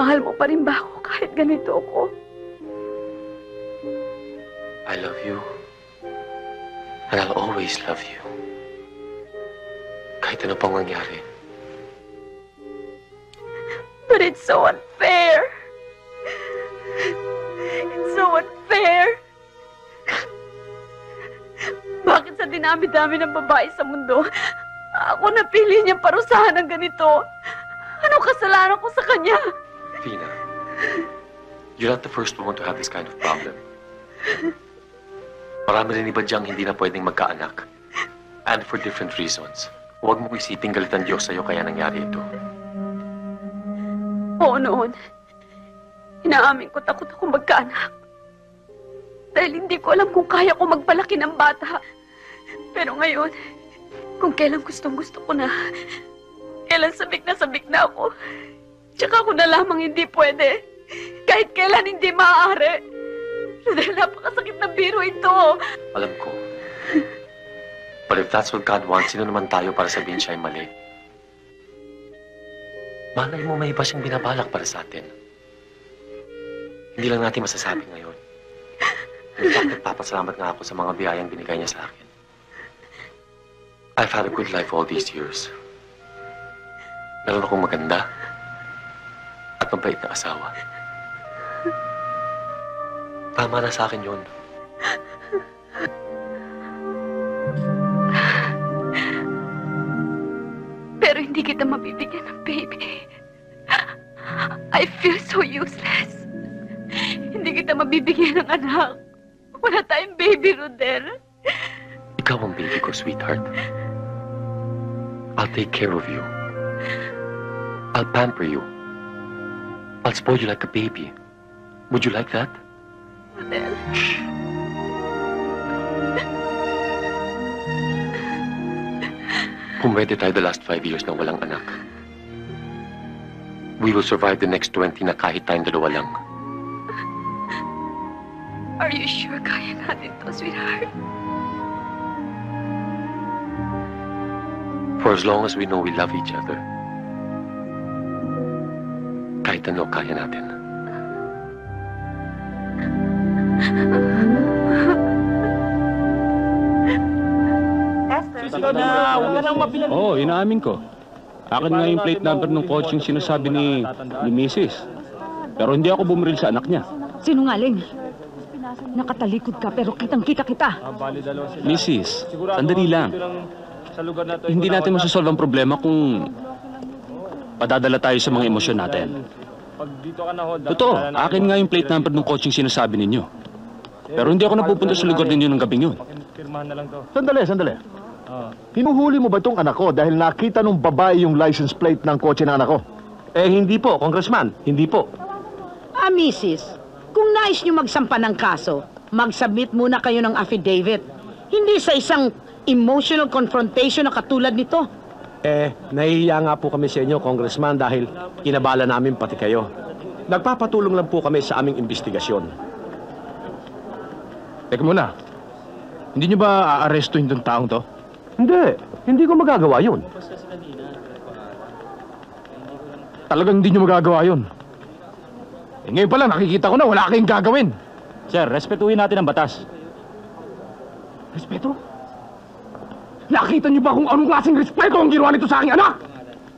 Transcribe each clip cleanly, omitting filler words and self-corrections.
mahal mo pa rin ba ako kahit ganito ako? I love you. And I'll always love you. Kahit ano pang mangyari. But it's so unfair. It's so unfair. Bakit sa dinami-dami ng babae sa mundo, ako napili niyang parusahan ng ganito? Anong kasalanan ko sa kanya? Tina, you're not the first woman to have this kind of problem. Marami rin iba diyang hindi na pwedeng magkaanak. And for different reasons. Huwag mong isiping galit ang Diyos sa'yo kaya nangyari ito. Oo noon. Inaamin ko takot ako magkaanak. Dahil hindi ko alam kung kaya ko magpalaki ng bata. Pero ngayon, kung kailan gustong-gusto ko na, kailan sabik na ako, tsaka ako na lamang hindi pwede. Kahit kailan hindi maaari. Dahil napakasakit na biro ito. Alam ko. But if that's what God wants, sino naman tayo para sabihin siya ay mali? Malay mo may iba siyang binabalak para sa atin. Hindi lang natin masasabi ngayon. In fact, nagpapasalamat nga ako sa mga biyayang binigay niya sa akin. I've had a good life all these years. Meron akong maganda at mabait na asawa. Tama na sa akin yun. Pero hindi kita mabibigyan ng baby. I feel so useless. Hindi kita mabibigyan ng anak. Wala tayong baby, Rodel. Ikaw ang baby ko, sweetheart. I'll take care of you. I'll pamper you. I'll spoil you like a baby. Would you like that? Rodel. Shh. Kung pwede tayo the last 5 years na walang anak, we will survive the next 20 na kahit tayong dalawa lang. Are you sure kaya natin to, sweetheart? For as long as we know we love each other, kahit ano kaya natin. Oo, inaamin ko. Akin nga yung plate number ng coaching sinasabi ni Mrs. Pero hindi ako bumaril sa anak niya. Sinungaling. Nakatalikod ka pero kitang-kita kita. Mrs., sandali lang. Hindi natin masasolve ang problema kung padadala tayo sa mga emosyon natin. Totoo, akin nga yung plate number ng coaching sinasabi ninyo. Pero hindi ako napupunta sa lugar ninyo ng gabing yun. Sandali. Hinuhuli mo ba itong anak ko dahil nakita nung babae yung license plate ng kotse ng anak ko? Eh, hindi po, Congressman. Hindi po. Mrs., kung nais nyo magsampa ng kaso, mag-submit muna kayo ng affidavit. Hindi sa isang emotional confrontation na katulad nito. Eh, nahihiya nga po kami sa inyo, Congressman, dahil kinabala namin pati kayo. Nagpapatulong lang po kami sa aming investigasyon. Teka muna. Hindi nyo ba aarestuhin itong taong to? Hindi ko magagawa yun. Talagang hindi nyo magagawa yun. Eh, ngayon pa lang, nakikita ko na wala kayong gagawin. Sir, respetuhin natin ang batas. Respeto? Nakita niyo ba kung anong klaseng respeto ang ginawa nito sa aking anak?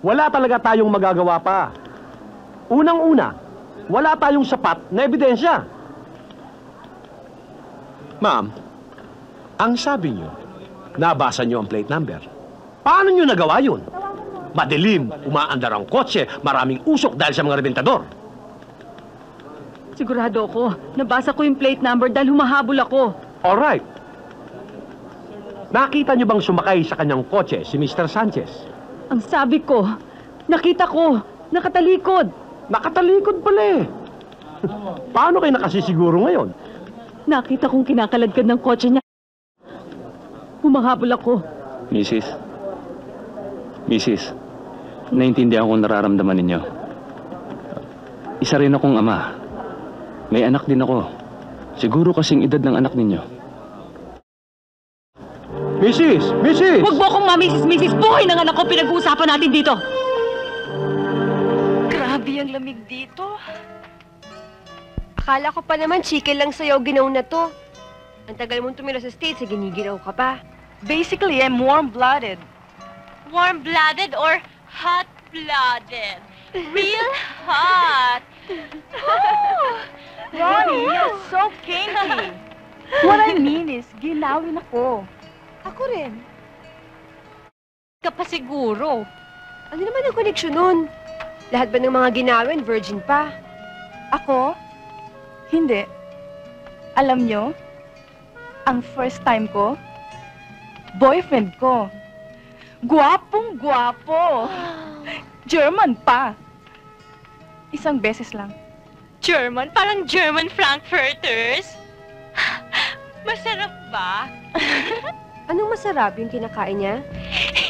Wala talaga tayong magagawa pa. Unang-una, wala tayong sapat na ebidensya. Ma'am, ang sabi niyo, nabasa niyo ang plate number. Paano niyo nagawa yun? Madilim, umaandar ang kotse, maraming usok dahil sa mga rebentador. Sigurado ako, nabasa ko yung plate number dahil humahabol ako. Alright. Nakita niyo bang sumakay sa kanyang kotse si Mr. Sanchez? Ang sabi ko, nakita ko, nakatalikod. Nakatalikod pala eh. Paano kayo nakasisiguro ngayon? Nakita kong kinakaladkad ng kotse niya. Humahabol ako. Mrs., naintindihan ko nararamdaman ninyo. Isa rin akong ama. May anak din ako. Siguro kasing edad ng anak ninyo. Mrs! Huwag mo akong mamisis. Buhay ng anak ko, pinag-uusapan natin dito. Grabe yan. ng lamig dito. Akala ko pa naman chicken lang sa'yo ginaw na to. Ang tagal mong tumira sa States, giniginaw ka pa. Basically, I'm warm-blooded. Warm-blooded or hot-blooded? Real hot! Ronnie, you're so kinky. What I mean is, ginawin ako. Ako rin. Ka pa siguro. Ano naman ang koneksyon nun? Lahat ba ng mga ginawin, virgin pa? Ako? Hindi. Alam nyo, ang first time ko, boyfriend ko. Gwapong-gwapo. German pa. Isang beses lang. German? Parang German Frankfurters? Masarap ba? Anong masarap yung kinakain niya?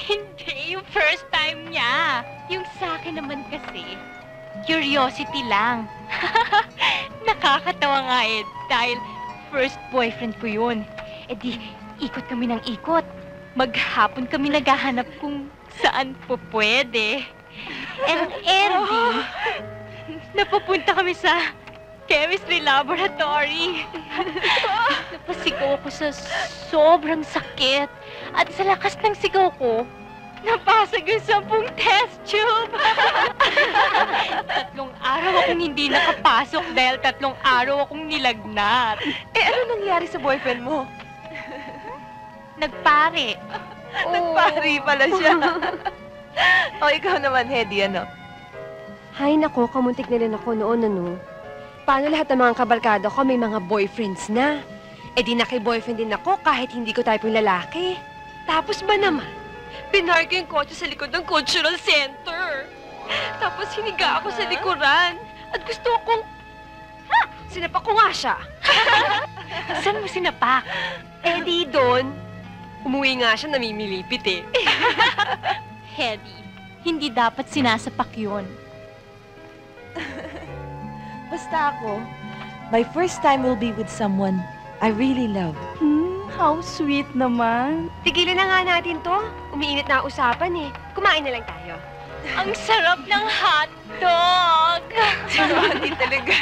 Hindi, yung first time niya. Yung sa akin naman kasi, curiosity lang. Nakakatawa nga eh, dahil first boyfriend ko yun. E di, ikot kami ng ikot. Maghapon kami naghahanap kung saan po pwede. And ending, napapunta kami sa chemistry laboratory. Napasigaw ako sa sobrang sakit. At sa lakas ng sigaw ko, napasag yung 10 test tube. 3 araw akong hindi nakapasok dahil 3 araw akong nilagnat. Eh, ano nangyari sa boyfriend mo? Nagpare. Nagpari pala siya. O, ikaw naman, Hedy, ano? Hay nako, kamuntik na rin ako noon, ano? Paano lahat ng mga kabarkada ko may mga boyfriends na? Eh di naki-boyfriend din ako kahit hindi ko type yung lalaki. Tapos ba naman, pinark yung kotse sa likod ng cultural center. Tapos hiniga ako sa likuran. At gusto akong... Sinapak ko nga siya. Saan mo sinapak? Eh di doon, umuwi nga siya namimilipit eh. Hedy, hindi dapat sinasapak yun. Basta ako, my first time will be with someone I really love. How sweet naman. Tigilan na nga natin to. Umiinit na usapan eh. Kumain na lang tayo. Ang sarap ng hotdog! Si Ronnie talaga.